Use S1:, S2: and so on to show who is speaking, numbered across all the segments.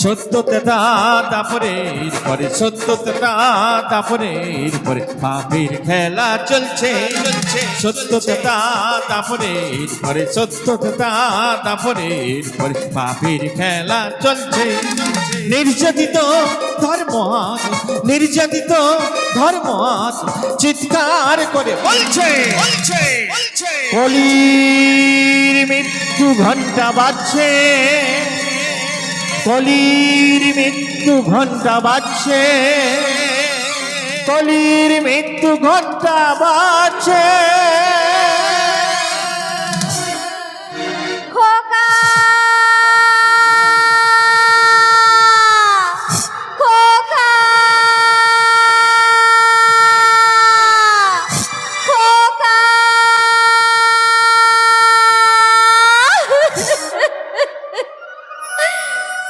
S1: সত্যতে দাপরের পরে, সত্যতে দাপরের পরে পাপের খেলা চলছে চলছে। সত্যতে দাপরের পরে, সত্যতে দাপরের পরে পাপের খেলা চলছে। নির্যাতিত ধর্ম, নির্যাতিত ধর্ম চিৎকার করে বলছে বলছে বলছে, কলির মৃত্যু ঘণ্টা বাজছে, কলির মৃত্যু ঘণ্টা বাজছে, কলির মৃত্যু ঘণ্টা বাজছে।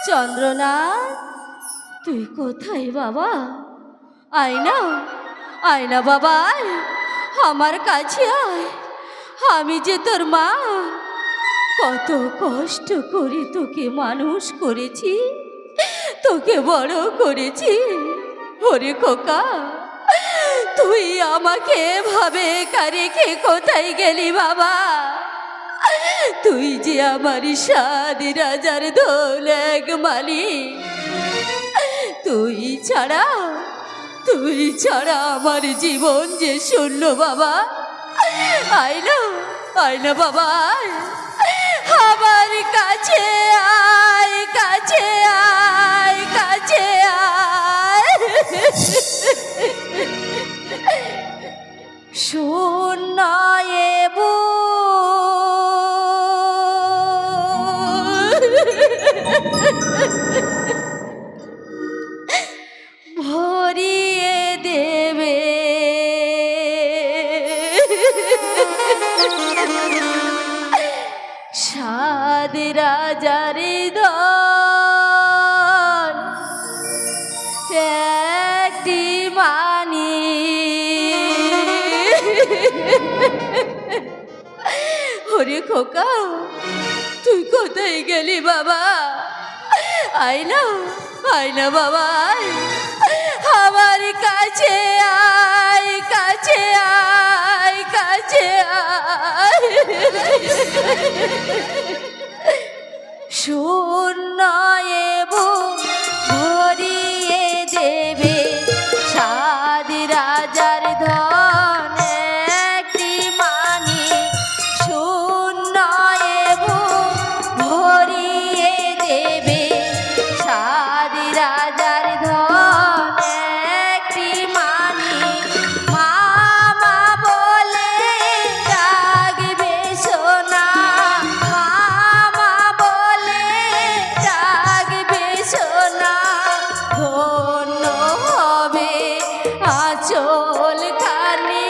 S2: চন্দ্রনাথ, তুই কোথায় বাবা? আয়না আয়না বাবা, আমার কাছে আয়। আমি যে তোর মা, কত কষ্ট করে তোকে মানুষ করেছি, তোকে বড় করেছি। ওরে খোকা, তুই আমাকে এভাবে রেখে কোথায় গেলি বাবা? তুই যে আমার 7 রাজার দৌলেগ মালিক, তুই ছাড়া আমার জীবন যে শূন্য বাবা। আয়না আয়না বাবা, আমার কাছে আয়, কাছে আয়, কাছে আয়। শূন্য ভরিয়ে দেবে সাদ রাজার দল একটি মানি। ওরে খোকা, তুই কোথায় গেলি বাবা? আয়না আয়না বাবা, আমার কাছে আয়, কাছে আয়, কাছে আয়। শূন্য ভরিয়ে দেবে সাদ রাজার ধন একটি মানি। শূন্য ভরিয়ে দেবে সাদ রাজার ধন একটি মানি। মামা বলে ডাকবে সোনা, মামা বলে ডাকবে সোনা। ধন্য হবে আঁচল খানি,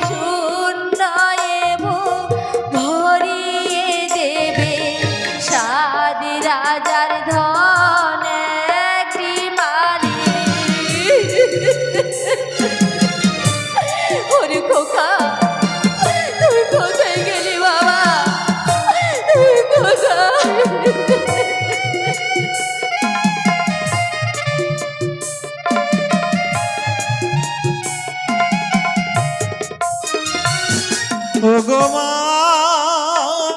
S2: শূন্য ভরিয়ে দেবে সাদ রাজার ধন একটি মানি। ওরে খোকা, তুই কোথায় গেলি বাবা? তুই কোথায়?
S1: ও গো মা,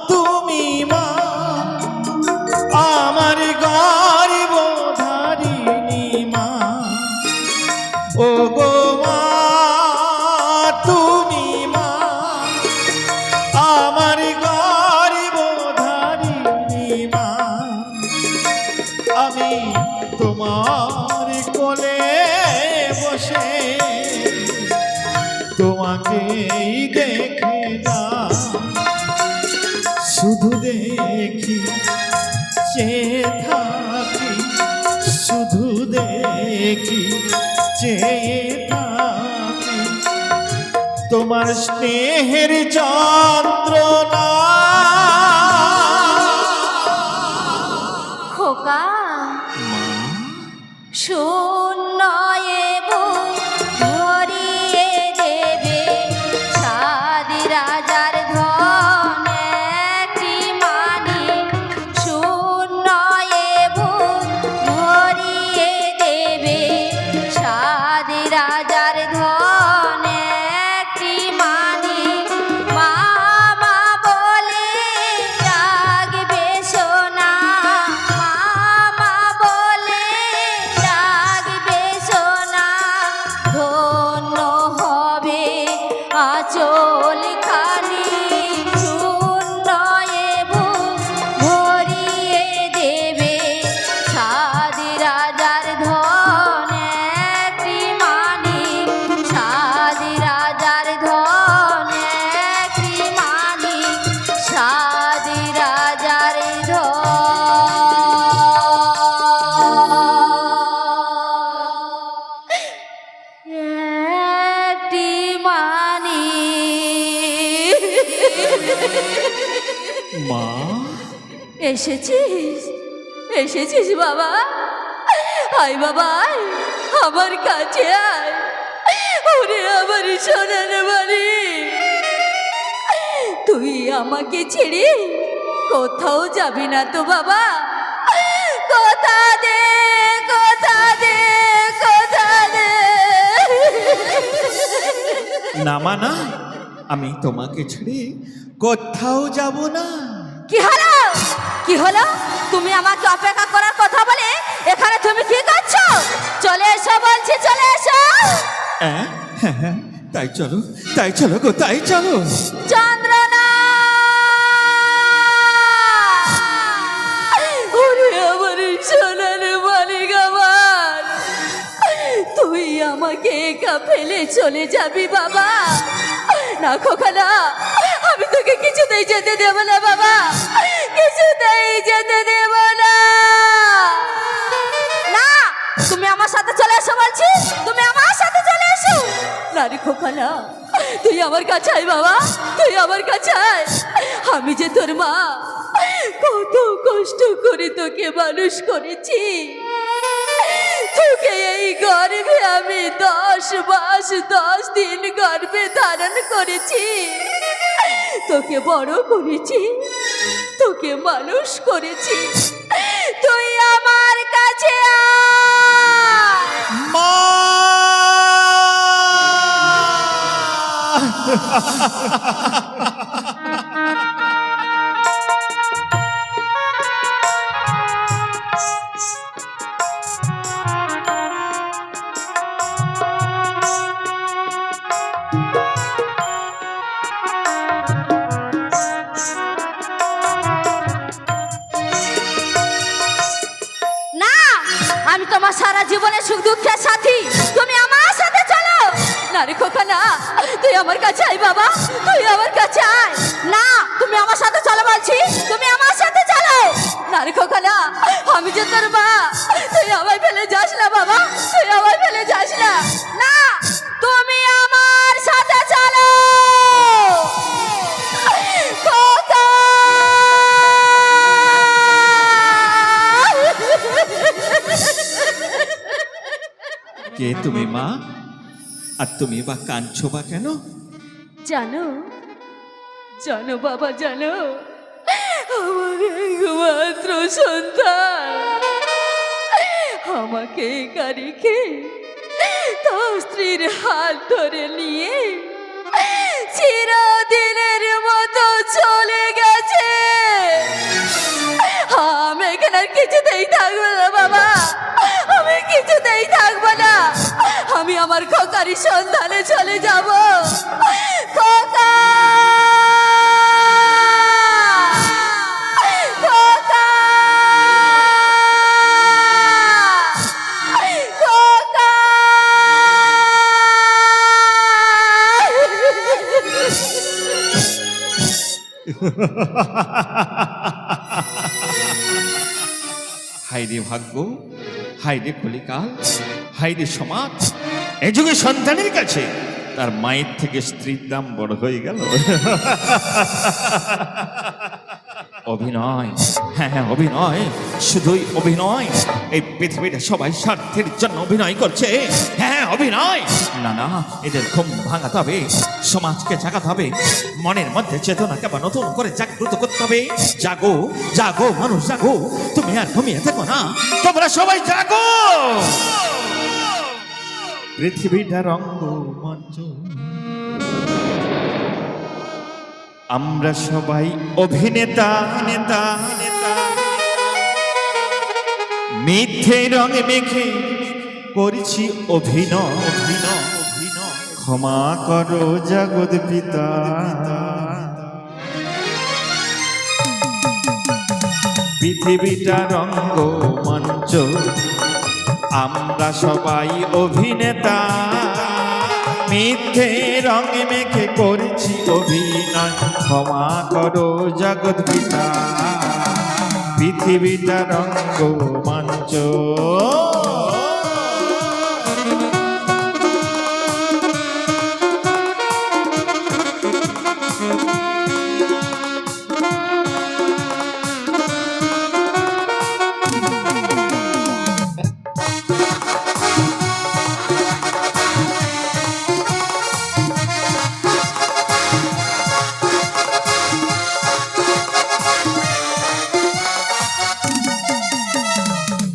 S1: তুমি মা আমার গর্ব ধারিণী মা। ও গো মা, তুমি মা আমার গর্ব ধারিণী মা। আমি তোমার কোলে বসে তোমাকেই দেখে যা, শুধু দেখি চেয়ে থাকি, শুধু দেখি চেয়ে থাকি তোমার স্নেহের যন্ত্রণা।
S2: খোকা, শূন্য ভরিয়ে দেবে সাদ রাজার ধন একটি মানি। শূন্য ধন একটি মানি মামা বলে ডাকবে সোনা মামা বলে ডাকবে সোনা ধন্য হবে আচল খানি শূন্য এ বুক ভরিয়ে দেবে সাদি রাজার ধন একটি মানি সাদি রাজার ধন একটি মানি সাদি রাজার ধন একটি মানি
S1: মা,
S2: এসেছিস এসেছিস বাবা আয় বাবা আয় আমার কাছে আয় ওরে আমার সোনার বাড়ি তুই আমাকে ছেড়ে কোথাও যাবি না তো বাবা কথা দে কথা দে কথা দে
S1: না মা না, আমি তোমাকে ছেড়ে কোথাও যাব না।
S2: কি হলো কি হলো তুমি আমাকে অপেক্ষা করার কথা বলে এখানে তুমি কি করছো চলে এসো বলছি চলে এসো
S1: হ্যাঁ হ্যাঁ হ্যাঁ, তাই চলো গো, তাই চলো।
S2: চন্দ্রনা ওরে আমার সোনার মালিক আমার তুই আমাকে একা ফেলে চলে যাবি বাবা না খোকা না আমি তোকে কিছুতেই যেতে দেব না বাবা কিছুতেই যেতে দেব না না তুমি আমার সাথে চলে এসো বলছি তুমি আমার সাথে চলে এসো নারী খোকা না তুই আমার কাছে আয় বাবা তুই আমার কাছে আয় আমি যে তোর মা কত কষ্ট করে তোকে মানুষ করেছি তোকে এই গর্ভে আমি 10 মাস 10 দিন গর্ভে ধারণ করেছি তোকে বড় করেছি তোকে মানুষ করেছি তুই আমার কাছে আয়
S1: মা,
S2: না আমি তোমার সারা জীবনের সুখ দুঃখের সাথী তুমি আমার সাথে চলো নারী খোকা না তুই আমার কাছে আয় বাবা তুই আমার কাছে আয় না তুমি আমার সাথে চলো বলছি তুমি আমার সাথে চলো নারী খোকা না আমি যে তোর মা তুই আমায় ফেলে যাস না বাবা তুই আমায় ফেলে যাস না না তুমি আমার সাথে চলো খোকা
S1: কে তুমি মা? আর তুমি বা কাঁদছো বা কেন?
S2: জানো জানো বাবা জানো আমার একমাত্র সন্তান আমাকে একা রেখে তার স্ত্রীর হাত ধরে নিয়ে চিরদিনের মতো চলে গেছে আমি এখানে আর কিছুতেই থাকবো না বাবা আমি কিছুতেই থাকবো না আমি আমার খোকারি সন্ধানে চলে যাব খোকা খোকা খোকা
S1: হাইরে ভাগ্য, হাইরে কলিকাল, হাইরে সমাজ, এ যুগে সন্তানের কাছে তার মায়ের থেকে স্ত্রীর দাম বড় হয়ে গেল। অভিনয়, হ্যাঁ হ্যাঁ অভিনয়, শুধুই অভিনয়। এই পৃথিবীটা সবাই স্বার্থের জন্য অভিনয় করছে। হ্যাঁ অভিনয়, না না, এদের ঘুম ভাঙাতে হবে, সমাজকে জাগাতে হবে, মনের মধ্যে চেতনাকে আবার নতুন করে জাগ্রত করতে হবে। জাগো জাগো মানুষ জাগো, তুমি আর ঘুমিয়ে থেকো না, তোমরা সবাই জাগো। পৃথিবীটা রঙ্গমঞ্চ, আমরা সবাই অভিনেতা নেতা নেতা, মিথ্যে রঙে মেখে করেছি অভিনয় অভিনয় অভিনয়। ক্ষমা করো জগৎ পিতা। পৃথিবীটা রঙ্গমঞ্চ, আমরা সবাই অভিনেতা, মিথ্যে রঙে মেখে করেছি অভিনয়। ক্ষমা করো জগৎ পিতা। পৃথিবীটা রঙ্গমঞ্চ।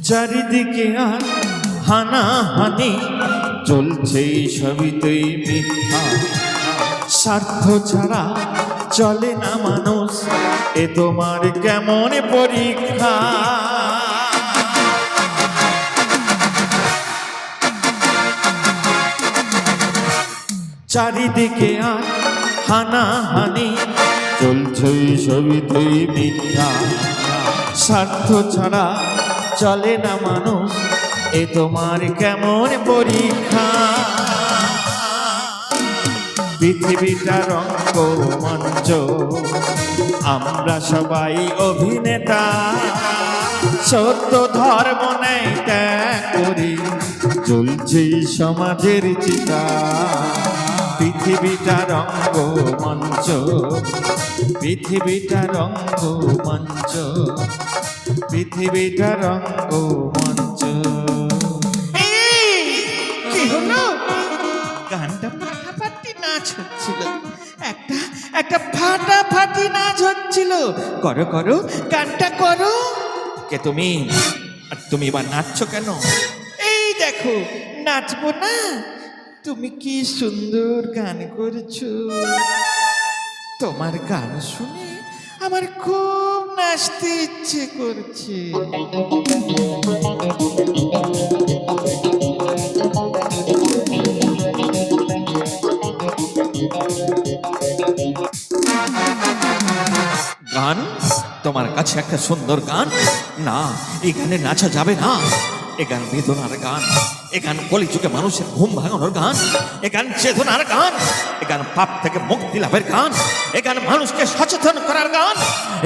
S1: চারিদিকে আর হানাহানি চলছে, সবিতেই মিথ্যা। স্বার্থ ছাড়া চলে না মানুষ, এ তোমার কেমন পরীক্ষা? চারিদিকে আর হানাহানি চলছে, সবিতেই মিথ্যা। স্বার্থ ছাড়া চলে না মানুষ, এ তোমার কেমন পরীক্ষা? পৃথিবীটা রঙ্গমঞ্চ, আমরা সবাই অভিনেতা, সত্য ধর্ম নেই ত্যাগ করি, জ্বলছে সমাজের চিতা। পৃথিবীটা রঙ্গমঞ্চ, পৃথিবীটা রঙ্গমঞ্চ, পৃথিবীটা রঙ্গমঞ্চ। কি হলো? গানটা ফাটাফাটি নাচ হচ্ছিল, একটা ফাটাফাটি নাচ হচ্ছিল। করো করো, গানটা করো। কে তুমি? আর তুমি এবার নাচছো কেন? এই দেখো, নাচবো না? তুমি কি সুন্দর গান করছো। তোমার গান শুনে আমার খুব নাচতে ইচ্ছে করছে। গান? তোমার কাছে একটা সুন্দর গান? না, এই গানে নাচা যাবে না। এ গান বেদনার গান, এ গান কলিযুগে মানুষের ঘুম ভাঙানোর গান, এ গান চেতনার গান, এ গান পাপ থেকে মুক্তি লাভের গান, এ গান মানুষকে সচেতন করার গান।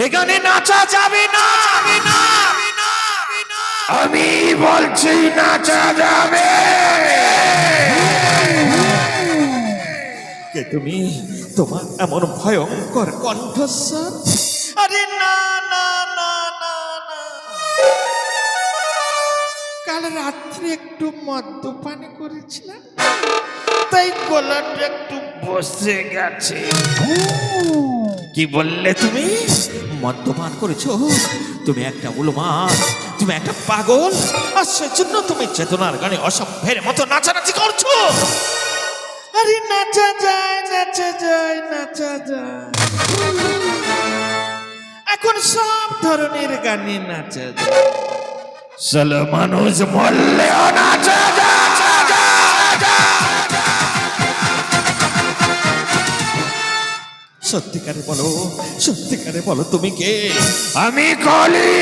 S1: এ গানে নাচা যাবে না। আমি বলছি নাচা যাবে। কে তুমি? তোমার এমন ভয়ঙ্কর কণ্ঠস্বর। আরে না না না না না, কাল রাত্রে একটু মদ্যপান করেছিলাম, তাই গলাটা একটু বসে গেছে। কি বললে তুমি? মদ্যপান করেছো? তুমি একটা উলমাদ, তুমি একটা পাগল, আর সেজন্য তুমি চেতনার গানে অসভ্যের মতো নাচানাচি করছো। আরে নাচা যায়, নাচা যায়, নাচা যায়। এখন সব ধরনের গানে নাচা যায়। চলো মানুষ মরলেও নাচা যায়। সত্যিকারে বলো, সত্যিকারে বলো, তুমি কে? আমি কলি।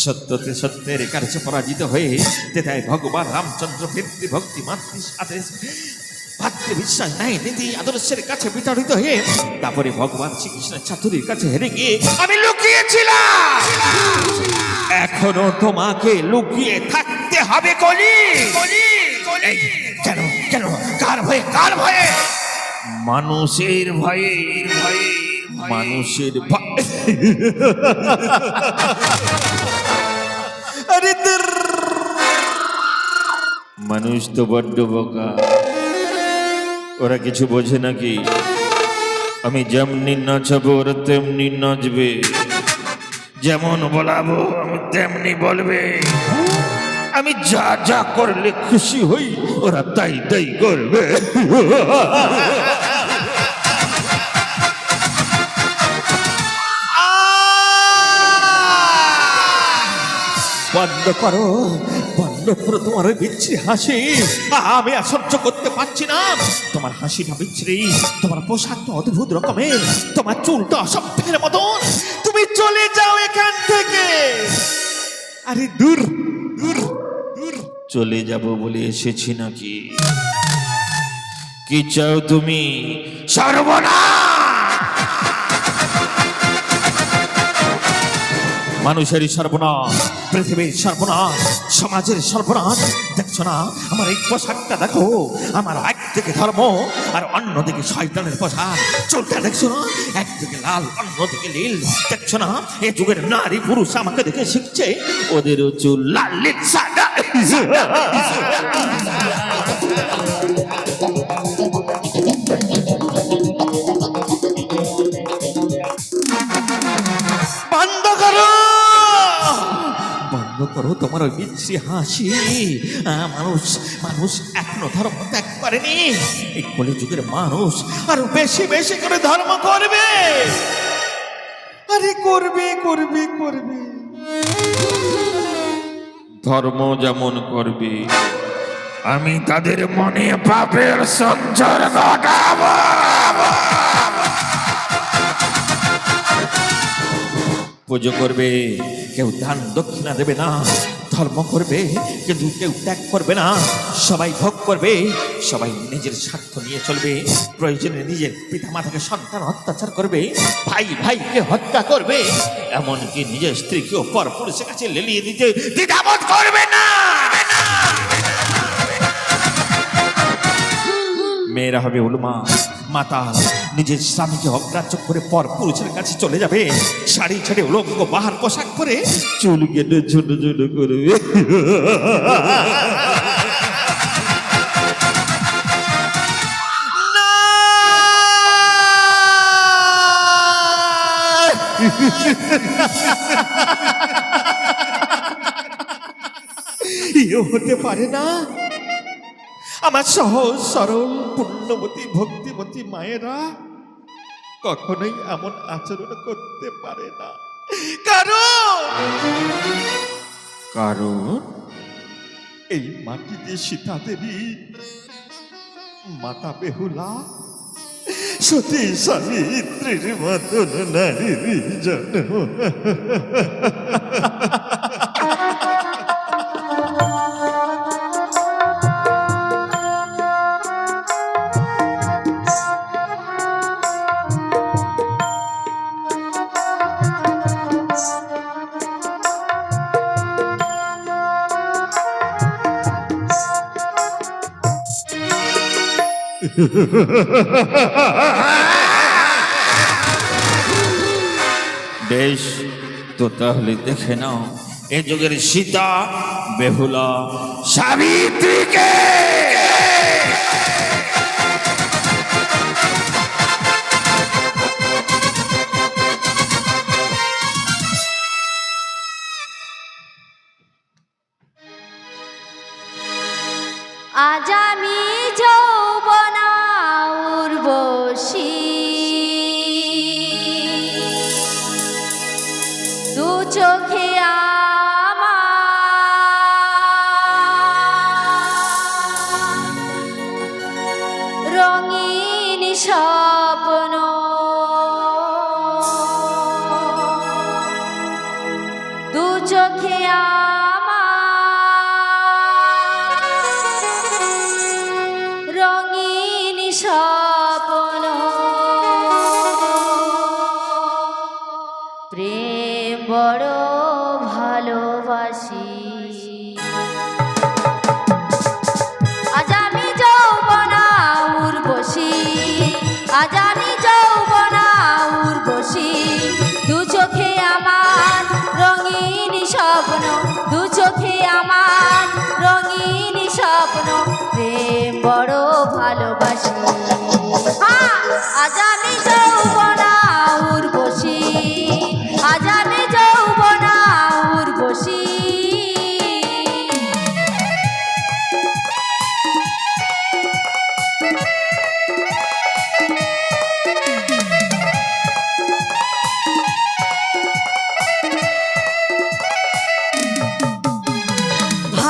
S1: সত্যতে সত্যের কাছে পরাজিত হয়ে তেতায় ভগবান রামচন্দ্র পিতৃভক্তি মাতৃ আদেশ ভাতৃ বিশ্বাস নাই নীতি আদর্শের কাছে বিতাড়িত হয়ে তারপরে ভগবান শ্রীকৃষ্ণের চাতুরীর কাছে হেরে গিয়ে আমি লুকিয়েছিলাম। এখনো তোমাকে লুকিয়ে থাকতে হবে কলি। কেন কেন? কার ভয়ে? কার ভয়ে? মানুষের ভয়ে। মানুষের ভয়ে। আরে মানুষ তো বড্ড বোকা, ওরা কিছু বোঝে নাকি? আমি যেমনি নাচাবো ওরা তেমনি নাচবে। যেমন বলাবো আমি তেমনি বলবে। আমি যা যা করলে খুশি হই ওরা তাই তাই করবে। বন্ধ করো, বন্ধ করো তোমার ওই বিচ্ছিরি হাসি। আমি আর সহ্য করতে পারছি না। তোমার হাসিটা বিচ্ছিরি, তোমার পোশাকটা অদ্ভুত রকমের, তোমার চুলটা অসভ্যের মতন। তুমি চলে যাও এখান থেকে। আরে দূর দূর দূর। চলে যাব বলে এসেছি নাকি? কি চাও তুমি? সর্বনাশ! মানুষেরই সর্বনাশ, পৃথিবীর সর্বনাশ, সমাজের সর্বনাশ। দেখছো না আমার এই পোশাকটা? দেখো, আমার একদিকে ধর্ম আর অন্যদিকে শয়তানের পোশাক। চুলটা দেখছো না, একদিকে লাল অন্যদিকে নীল। দেখছো না এ যুগের নারী পুরুষ আমাকে দেখে শিখছে, ওদেরও চুল লাল নীল সাদা। বন্ধ করো, বন্ধ করো তোমার ওই বিচ্ছিরি হাসি। মানুষ মানুষ এখনো ধর্ম ত্যাগ করেনি। এই কলিযুগের মানুষ আরো বেশি বেশি করে ধর্ম করবে। আরে করবে করবে করবে, ধর্ম যেমন করবে আমি তাদের মনে পাপের সঞ্চার ঘটাবো। পুজো করবে, কেউ দান দক্ষিণা দেবে না। ধর্ম করবে কিন্তু কেউ ত্যাগ করবে না। সবাই ভোগ করবে, সবাই নিজের স্বার্থ নিয়ে চলবে। প্রয়োজনে নিজের পিতা মাতাকে সন্তান অত্যাচার করবে, ভাই ভাইকে হত্যা করবে, এমনকি নিজের স্ত্রীকেও পর পুরুষের কাছে লেলিয়ে দিতে দ্বিধাবোধ করবে না। মেয়েরা হবে উলমা, মাতাল, নিজের স্বামীকে অগ্রাহ্য করে পর পুরুষের কাছে চলে যাবে। শাড়ি ছেড়ে উলঙ্গ বাহার পোশাক পরে চুল কেটে ছোট ছোট করবে। হতে পারে না। আমার সহজ সরল পুণ্যবতী ভক্তিমতী মায়েরা কখনোই এমন আচরণ করতে পারে না। কারণ এই মাটিতে সীতা দেবী, মাতা বেহুলা, সতী সাবিত্রীর মতন নারীর জন্ম। বেশ, তো তাহলে দেখে নাও এ যুগের সীতা, বেহুলা, সাবিত্রীকে।
S2: আজ আমি যৌবনা উর্বশী, দু চোখে আমার রঙিন স্বপ্ন, দু চোখে রঙিন স্বপ্ন, প্রেম বড় ভালোবাসি। আজ আমি যৌবনা উর্বশী, আজ আমি যৌবনা উর্বশী, দু চোখে আমার রঙিন স্বপ্ন, দু চোখে আমার রঙিন স্বপ্ন, প্রেম বড় ভালোবাসি। আজ আমি যৌবনা উর্বশী, আজ আমি যৌবনা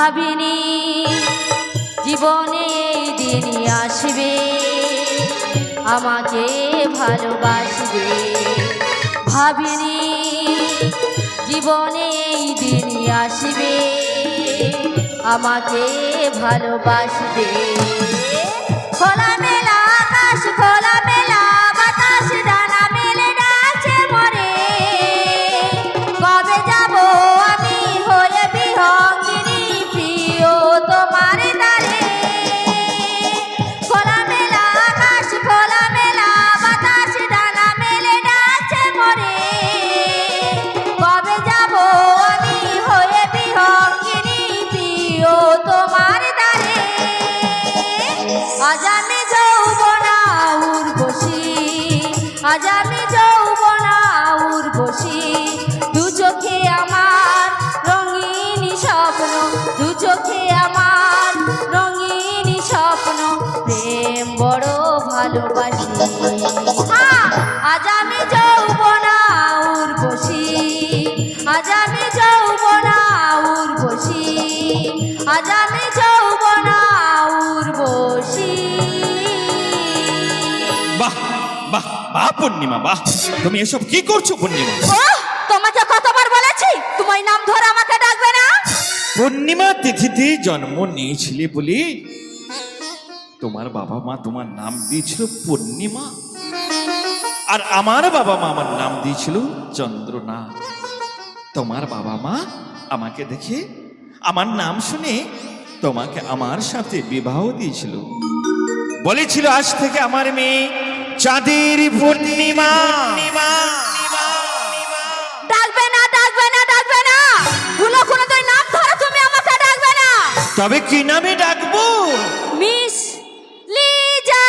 S2: ভাবিনি জীবনে এই দিনই আসবে, আমাকে ভালোবাসবে। ভাবিনি জীবনে এই দিনই আসবে, আমাকে ভালোবাসবে। খোলা মেলা আকাশ, খোলা মেলা বাতাস, ডানা মেলে ডাকছে মরে। কবে যাব আমি হয়ে বিহঙ্গিনী, প্রিয় তোমার দ্বারে। খোলা মেলা আকাশ, খোলা মেলা বাতাস, ডানা মেলে ডাকছে মরে। কবে যাব আমি হয়ে বিহঙ্গিনী, প্রিয় তোমার দ্বারে। আজ আমি যৌবনা উর্বশী, আজ আমি যৌবনা উর্বশী। দু চোখে আমার রঙিন স্বপ্ন, দু চোখে আমার রঙিন স্বপ্ন। প্রেম বড় ভালোবাসি। আজ আমি যৌবনা উর্বশী, আজ আমি যৌবনা উর্বশী, আজ আমি যৌবনা উর্বশী।
S1: বাহ বাহ বাহ পূর্ণিমা, বাহ! তুমি এসব কি করছো পূর্ণিমা?
S2: ওহ, তোমাকে কতবার বলেছি তোমায় নাম ধরে আমাকে ডাকবে না।
S1: পূর্ণিমা তিথিতে জন্ম নিয়েছিলে বলে তোমার বাবা মা তোমার নাম দিয়েছিল পূর্ণিমা, আর আমার বাবা মা আমার নাম দিয়েছিল চন্দ্রনাথ। তোমার বাবা মা আমাকে দেখে, আমার নাম শুনে তোমাকে আমার সাথে বিবাহ দিয়েছিল। বলেছিল আজ থেকে আমার মেয়ে চাঁদের পূর্ণিমা।
S2: ডাকবে না, ডাকবে না, ডাকবে না। কোনো তুই নাম ধরে তুমি আমাকে ডাকবে না।
S1: তবে কি নামে ডাকবো?
S2: মিস লিজা।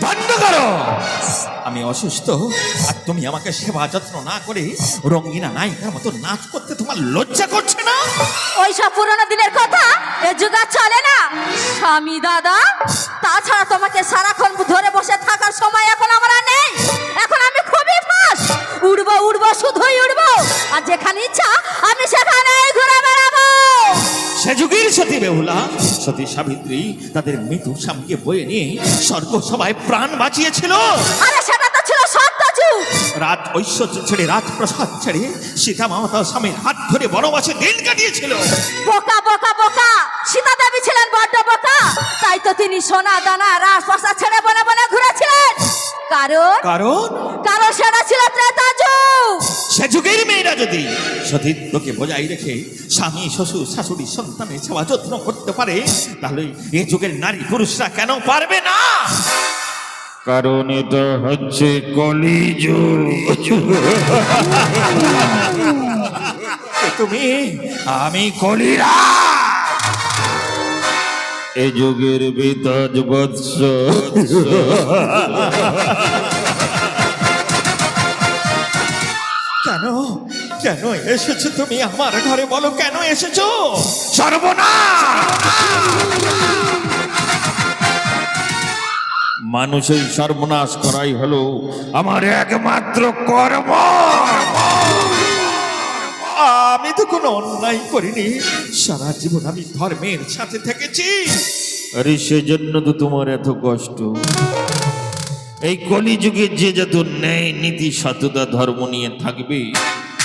S1: বন্ধ করো! আমি অসুস্থ আর তুমি আমাকে সেবা যত্ন না করে রঙ্গিনা নায়িকার মতো নাচ করতে তোমার লজ্জা করছে না?
S2: ওইসব পুরোনো দিনের কথা এ যুগ আর চলে না স্বামী দাদা। তাছাড়া তোমাকে সারাক্ষণ ধরে বসে থাকার সময় এখন আমার আর নেই। এখন আমি খুবই ফাঁস, উড়বো উড়বো, শুধুই উড়বো, আর যেখানে ইচ্ছা আমি সেখানে ঘুরে বেড়াবো।
S1: সে যুগের সতী বেহুলা, সতী সাবিত্রী তাদের মৃত্যু স্বামীকে বয়ে নিয়ে স্বর্গ সভায় প্রাণ বাঁচিয়েছিল।
S2: আরে সেটা তো ছিল সত্য যুগ।
S1: রাজ ঐশ্বর্য ছেড়ে, রাজপ্রসাদ ছেড়ে সীতা মাতা স্বামীর হাত ধরে বনবাসে দিন কাটিয়েছিল।
S2: বোকা বোকা বোকা, সীতা দেবী ছিলেন বড্ড বোকা। তাই তো তিনি সোনা দানা রাজপ্রাসাদ ছেড়ে বনে বনে ঘুরেছিলেন। কারণ
S1: কারণ
S2: কারণ সেটা ছিল ত্রেতা যুগ।
S1: সে যুগের মেয়েরা যদি সতীত্বকে বজায় রেখে স্বামী শ্বশুর শাশুড়ি সন্তানের সেবা যত্ন করতে পারে, তাহলে এই যুগের নারী পুরুষরা কেন পারবে না?
S3: কারণ এটা হচ্ছে কলিযুগ।
S1: তুমি আমি কলিরা
S3: এ যুগের বিতাজ বৎস।
S1: কেন কেন এসেছো তুমি আমার ঘরে? বলো কেন এসেছো? সর্বনাশ!
S3: মানুষের সর্বনাশ করাই হলো আমার একমাত্র কর্ম।
S1: আমি তো কোনো অন্যায় করিনি, সারা জীবন আমি ধর্মের সাথে থেকেছি।
S3: আরে সেজন্য তো তোমার এত কষ্ট। এই কলিযুগে যে যত ন্যায় নীতি সততা ধর্ম নিয়ে থাকবে,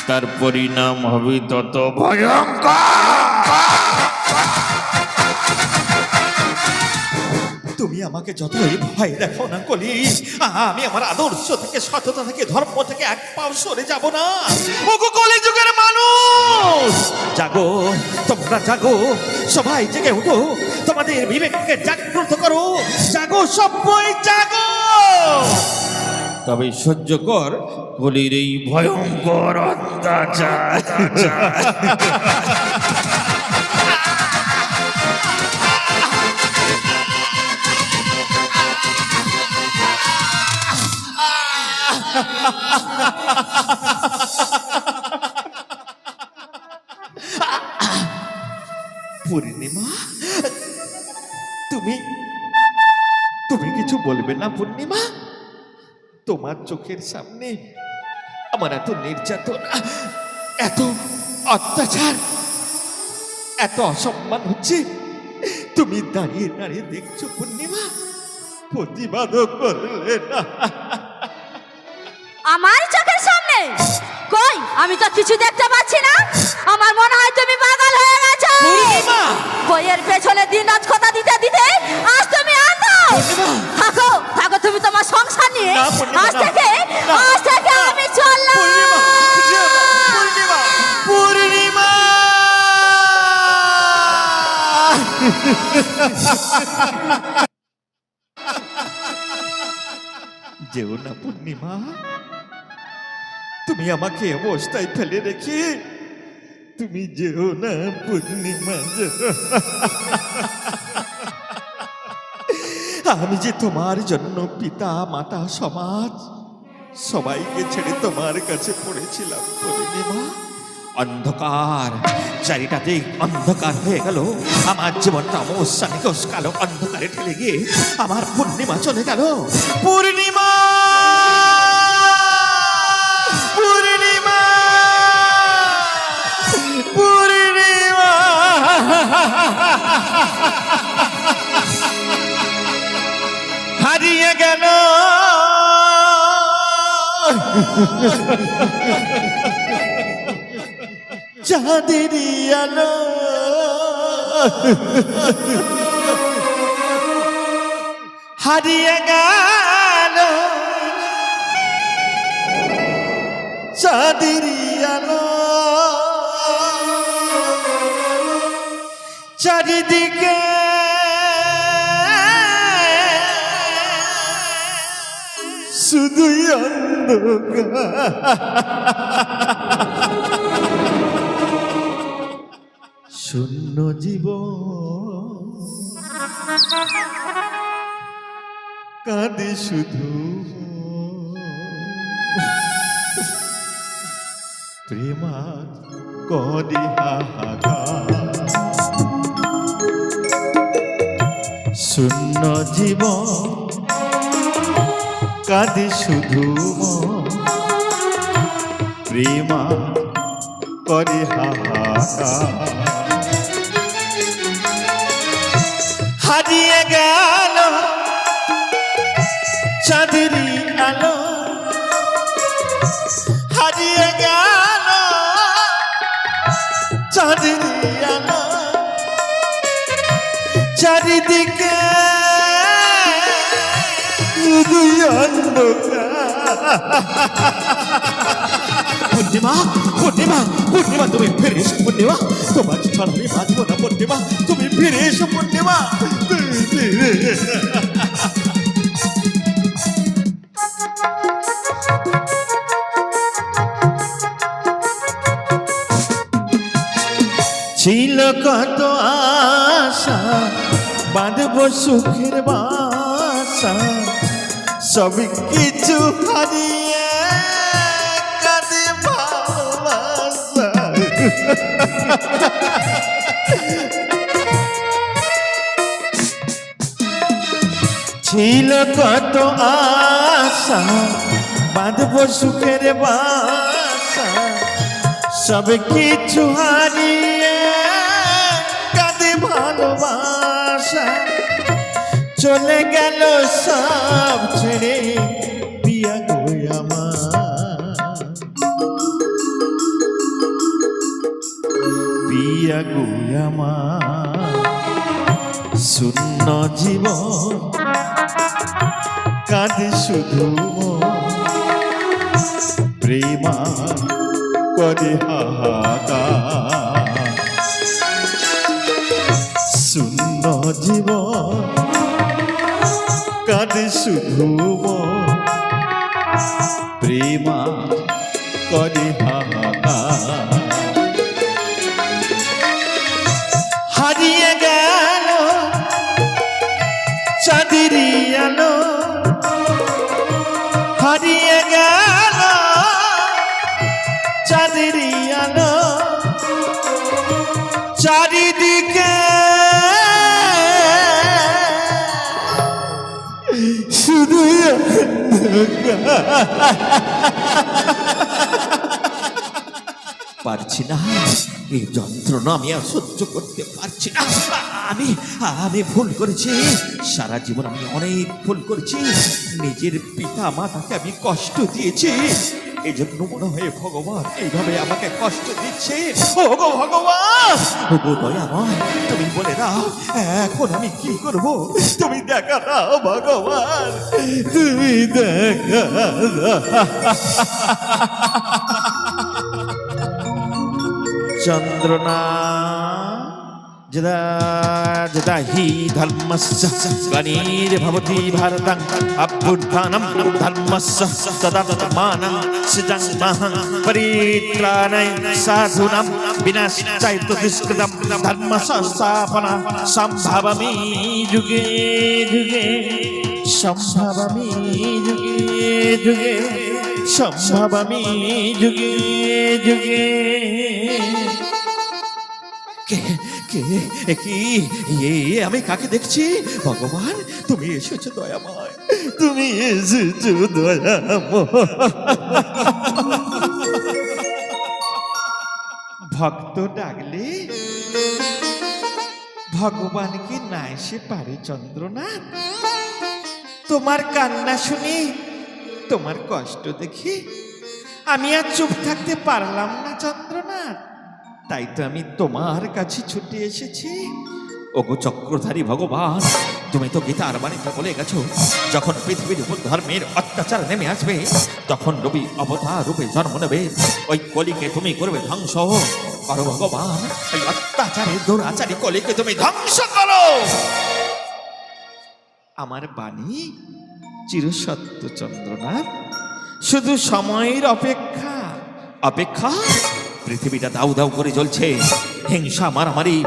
S3: তার পরিণাম হবে তত ভয়ঙ্কর।
S1: তুমি আমাকে যতই ভয় দেখো না কলি, আমি আমার আদর্শ থেকে, সততা থেকে, ধর্ম থেকে এক পাও সরে যাব না। ওগো কলিযুগের মানুষ, জাগো, তোমরা জাগো, সবাই জেগে উঠো, তোমাদের বিবেককে জাগ্রত করো। জাগো, সবাই জাগো।
S3: তবে সহ্য কর কলির এই ভয়ঙ্কর অত্যাচার।
S1: পূর্ণিমা, তুমি তুমি কিছু বলবে না পূর্ণিমা? তোমার চোখের সামনে আমার এত নির্যাতনা, এত অত্যাচার, এত অসম্মান হচ্ছে, তুমি দাঁড়িয়ে দাঁড়িয়ে দেখছো পূর্ণিমা, প্রতিবাদও করলে না।
S2: আমার চোখের সামনে কই? আমি তো কিছু দেখতে পাচ্ছি না। আমার মনে হয় তুমি পাগল হয়ে গেছো।
S1: পূর্ণিমা!
S2: বইয়ের পেছনে দিন রাত কথা দিতে দিতে আজ তুমি আনন্দ।
S1: পূর্ণিমা!
S2: থাকো থাকো তুমি তোমার সংসার নিয়ে।
S1: না, পূর্ণিমা,
S2: আজ
S1: না।
S2: থেকে
S1: না,
S2: আজ থেকে
S1: না।
S2: আমি চললাম।
S1: পূর্ণিমা! যেও না, পূর্ণিমা! পূর্ণিমা! যেও না পূর্ণিমা, তুমি আমাকে অবস্থায় ফেলে রেখে তুমি যেও না পূর্ণিমা, যেও। আমি যে তোমার জন্য পিতা মাতা সমাজ সবাইকে ছেড়ে তোমার কাছে পড়েছিলাম পূর্ণিমা। অন্ধকার, চারিটাতে অন্ধকার হয়ে গেল, আমার জীবনটা অমস্যা নিকশ কালো অন্ধকারে ঠেলে গিয়ে আমার পূর্ণিমা চলে গেল। পূর্ণিমা! পূর্ণিমা! পূর্ণিমা! হারিয়ে গেল চাঁদেরই আলো, হারিয়ে গেল চাঁদেরই আলো, চারিদিকে শুধুই অন্ধকার। শূন্য জীবন কাঁদে শুধু, প্রেমার করে হাহাকার। শূন্য জীবন কাঁদে শুধু, প্রেমা করে হাহাকার। হারিয়ে গেল চাঁদেরই আলো, হারিয়ে গেল চাঁদেরই আলো, চারিদিকে শুধুই অন্ধকার। পূর্ণিমা! পূর্ণিমা! পূর্ণিমা! তুমি ফিরে এসো পূর্ণিমা, তোমার ছাড়া আমি বাঁচবো না পূর্ণিমা, তুমি ফিরে এসো পূর্ণিমা, তুমি ফিরে এসো। ছিল কত আশা, বাঁধব সুখের বাসা, সব কিছু হারিয়ে কাঁদে ভালোবাসা। ছিল কত আশা, বাঁধব সুখের বাসা, সব কিছু হারিয়ে কাঁদে ভালোবাসা। চলে গেল সব ছেড়ে পিয়া গো আমার, পিয়া গো আমার। শূন্য জীবন কাঁদে শুধু, প্রেমা করে হাহাকার। শূন্য জীবন কাঁদে শুধু, প্রেমা করে হাহাকার। হারিয়ে গেল চাঁদেরই আলো, হারিয়ে গেল চাঁদেরই আলো, চারিদিকে পারছি না, এই যন্ত্রণা আমি আর সহ্য করতে পারছি না। আমি আমি ভুল করেছি, সারা জীবন আমি অনেক ভুল করেছি। নিজের পিতা মাতাকে আমি কষ্ট দিয়েছি, এই জন্য মনে হয় ভগবান এইভাবে আমাকে কষ্ট দিচ্ছে। ও গো ভগবান, ও গো দয়াময়, তুমি বলে দাও এখন আমি কি করব? তুমি দেখা দাও ভগবান, তুমি দেখা দাও। চন্দ্রনা যদা যদা হি ধর্মস্য গ্লানির্ভবতি ভারতং অভ্যুত্থানম ধর্মস্য তদা তদাত্মানং সৃজন্মহং পরিত্রাণায় সাধূনাং বিনাশায় দুষ্কৃতং ধর্ম সংস্থাপনা সম্ভবামি যুগে যুগে, সম্ভবামি যুগে যুগে, সম্ভবামি যুগে যুগে। কি আমি কাকে দেখছি? ভগবান তুমি এসেছো দয়াময়, তুমি এসেছো দয়াময়। ভক্ত ডাকলে ভগবান কি না এসে পারে চন্দ্রনাথ? তোমার কান্না শুনি, তোমার কষ্ট দেখি আমি আর চুপ থাকতে পারলাম না চন্দ্রনাথ, তাই তো আমি তোমার কাছে ছুটে এসেছি। ওগো চক্রধারী ভগবান, তুমি তো গীতার বাণীতে বলে গেছো, যখন পৃথিবীর উপর ধর্মের অত্যাচার নেমে আসবে তখন রবি অবতার রূপে জন্ম নেবে, ওই কলিকে তুমি করবে ধ্বংস। করো ভগবান, ওই অত্যাচারের দুরাচারী কলিকে তুমি ধ্বংস করো। আমার বাণী চিরসত্য চন্দ্রনাথ, শুধু সময়ের অপেক্ষা। অপেক্ষা, পৃথিবীটা দাউ দাউ করে জ্বলছে, হিংসা মারামারি,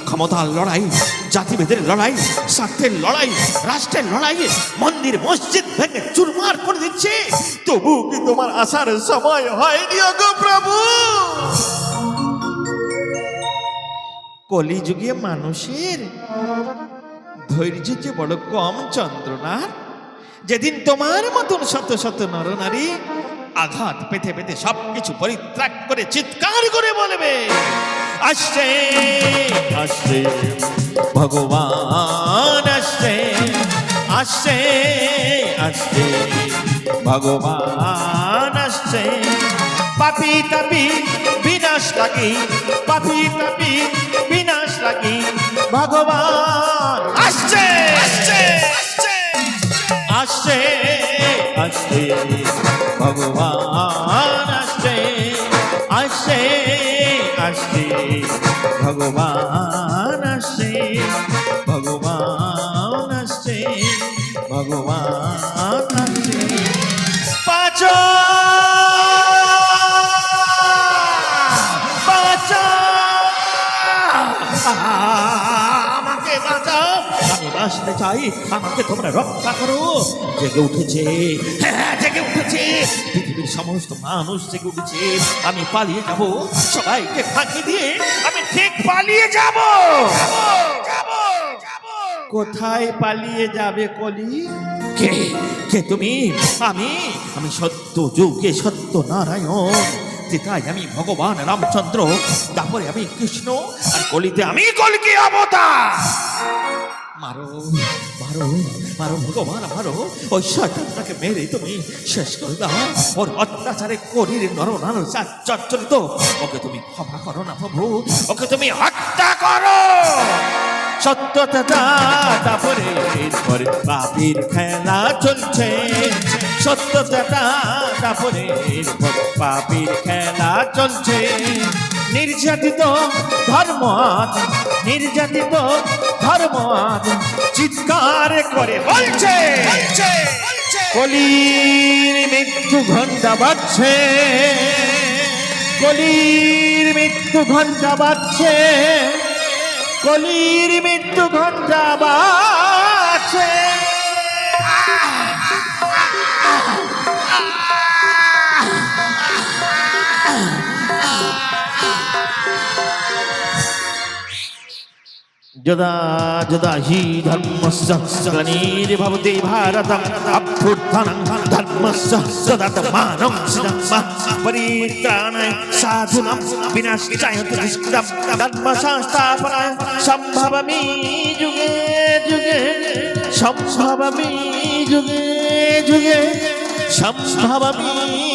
S1: ক্ষমতার লড়াই, জাতিভেদের লড়াই, স্বার্থের লড়াই, রাষ্ট্রের লড়াই, মন্দির মসজিদ ভেঙে চুরমার করে দিচ্ছে, তবু কি তোমার আসার সময় হয়নি গো প্রভু? কলিযুগে মানুষের ধৈর্য যে বড় কম চন্দ্রনাথ। যেদিন তোমার মতন শত শত নরনারী আঘাত পেতে পেতে সবকিছু পরিত্যাগ করে চিৎকার করে বলবে, আসছে আসছে ভগবান, আসছে আসছে আসছে ভগবান, আসছে পাপি তাপি বিনাশ লাগি, পাপি তাপি বিনাশ লাগি ভগবান আসছে আসছে আসছে আসছে ভগবান, আসছে আসছে আসছে ভগবান, আসছে ভগবান, আসছে ভগবান, আসছে। বাঁচো বাঁচো, আমাকে বাঁচাও, আমি বাঁচতে চাই, আমাকে তোমরা রক্ষা করো। জেগে উঠেছে, হ্যাঁ জেগে উঠেছে, পৃথিবীর সমস্ত মানুষ জেগে উঠেছে। আমি পালিয়ে যাব, সবাইকে ফাঁকি দিয়ে আমি ঠিক পালিয়ে যাব। কোথায় পালিয়ে যাবে কলি? কে কে তুমি? আমি আমি সত্য যুগে সত্য নারায়ণ, তাই আমি ভগবান রামচন্দ্র, তারপরে আমি কৃষ্ণ, আর কলিতে আমি কলকি অবতার। মারো মারো মারো ভগবান, মারো ওই শয়তানটাকে মেরে তুমি শেষ করে দাও। ওর অত্যাচারে কলির নরনার চর্চরিত, ওকে তুমি ক্ষমা করো না প্রভু, ওকে তুমি হত্যা করো। সত্যতা তারপরে পাপির খেলা চলছে, সত্যতা তারপরে পাপির খেলা চলছে। নির্যাতিত ধর্ম আজ, নির্যাতিত ধর্ম আজ চিৎকার করে বলছে, কলির মৃত্যু ঘণ্টা বাজছে, কলির মৃত্যু ঘণ্টা বাজছে, কলির মৃত্যু ঘণ্টা বাজছে।
S3: যদা যদা হি ধর্মস্য গ্লানির্ভবতি ভারতম অভ্যুত্থানং ধর্মস্য তদাত্মাनं পরিত্রাণায় সাধুনাং বিনাশায় দুষ্কৃতম ধর্ম সংস্থাপনায় সম্ভবামি যুগে যুগে সম্ভবামি যুগে যুগে সম্ভবামি